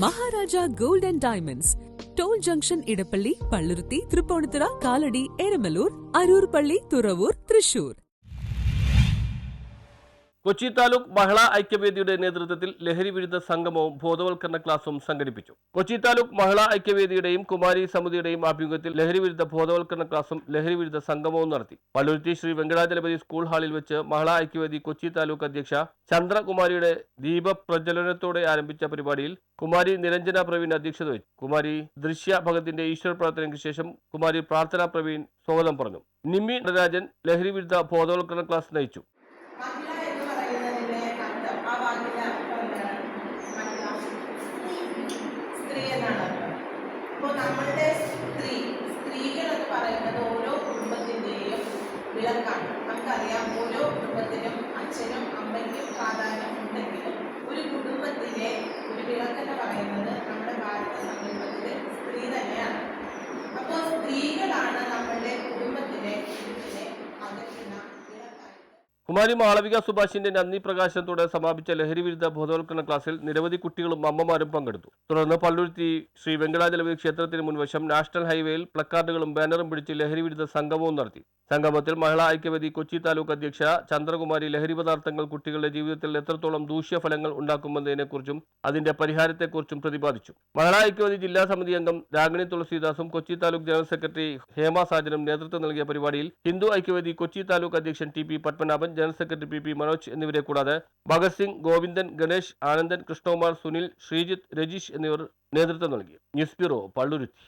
Maharaja gold and diamonds, toll junction, Edappally, Palluruthy, Tripunithura, Kalady, Eramalloor, Aroor പള്ളി, തുറവൂർ, തൃശൂർ. കൊച്ചി താലൂക്ക് മഹിളാ ഐക്യവേദിയുടെ നേതൃത്വത്തിൽ ലഹരി വിരുദ്ധ സംഗമവും ബോധവൽക്കരണ ക്ലാസും സംഘടിപ്പിച്ചു. കൊച്ചി താലൂക്ക് മഹിളാ ഐക്യവേദിയുടെയും കുമാരി സമിതിയുടെയും ആഭിമുഖ്യത്തിൽ ലഹരി വിരുദ്ധ ബോധവൽക്കരണ ക്ലാസും ലഹരി വിരുദ്ധ സംഗമവും നടത്തി. പള്ളുരുത്തി ശ്രീ വെങ്കടാചലപതി സ്കൂൾ ഹാളിൽ വെച്ച് മഹിളാ ഐക്യവേദി കൊച്ചി താലൂക്ക് അധ്യക്ഷ ചന്ദ്രകുമാരിയുടെ ദീപപ്രജ്വലനത്തോടെ ആരംഭിച്ച പരിപാടിയിൽ കുമാരി നിരഞ്ജന പ്രവീൺ അധ്യക്ഷത വഹിച്ചു. കുമാരി ദൃശ്യ ഭഗത്തിന്റെ ഈശ്വര പ്രാർത്ഥനയ്ക്ക് ശേഷം കുമാരി പ്രാർത്ഥന പ്രവീൺ സ്വാഗതം പറഞ്ഞു. നിമ്മി നടരാജൻ ലഹരി വിരുദ്ധ ബോധവൽക്കരണ ക്ലാസ് നയിച്ചു. അപ്പോൾ നമ്മളുടെ സ്ത്രീകൾ എന്ന് പറയുന്നത് ഓരോ കുടുംബത്തിൻ്റെയും വിളക്കാണ്. നമുക്കറിയാം, ഓരോ കുടുംബത്തിനും അച്ഛനും അമ്മയ്ക്കും പ്രാധാന്യം ഉണ്ടെങ്കിലും ഒരു കുടുംബത്തിലെ ഒരു വിളക്കെന്ന് പറയുന്നത് നമ്മുടെ ഭാരത സമൂഹത്തിലെ സ്ത്രീ തന്നെയാണ്. അപ്പോൾ സ്ത്രീകളാണ് നമ്മളുടെ കുടുംബത്തിലെ അകറ്റുന്ന വിളക്കായിട്ട്. കുമാരി മാളവിക സുഭാഷിന്റെ നന്ദി പ്രകാശനത്തോടെ സമാപിച്ച ലഹരി വിരുദ്ധ ബോധവൽക്കരണ ക്ലാസ്സിൽ നിരവധി കുട്ടികളും അമ്മമാരും പങ്കെടുത്തു. തുടർന്ന് പള്ളുരുത്തി ശ്രീ വെങ്കടാചലപതി ക്ഷേത്രത്തിന് മുൻവശം നാഷണൽ ഹൈവേയിൽ പ്ലക്കാർഡുകളും ബാനറും പിടിച്ച് ലഹരി വിരുദ്ധ സംഗമവും നടത്തി. സംഗമത്തിൽ മഹിളാ ഐക്യവേദി കൊച്ചി താലൂക്ക് അധ്യക്ഷ ചന്ദ്രകുമാരി ലഹരി പദാർത്ഥങ്ങൾ കുട്ടികളുടെ ജീവിതത്തിൽ എത്രത്തോളം ദൂഷ്യഫലങ്ങൾ ഉണ്ടാക്കുമെന്നതിനെക്കുറിച്ചും അതിന്റെ പരിഹാരത്തെക്കുറിച്ചും പ്രതിപാദിച്ചു. മഹിളാ ഐക്യവേദി ജില്ലാ സമിതി അംഗം രാഗിണി തുളസീദാസും കൊച്ചി താലൂക്ക് ജനറൽ സെക്രട്ടറി ഹേമ സാജനും നേതൃത്വം നൽകിയ പരിപാടിയിൽ ഹിന്ദു ഐക്യവേദി കൊച്ചി താലൂക്ക് അധ്യക്ഷൻ T P Padmanabhan, general secretary P Manoj എന്നിവരെ കൂടാതെ ഭഗത് സിംഗ്, ഗോവിന്ദൻ, ഗണേഷ്, ആനന്ദൻ, കൃഷ്ണകുമാർ, സുനിൽ, ശ്രീജിത്ത്, രജീഷ് എന്നിവർ നേതൃത്വം നൽകി. News bureau, Palluruthy.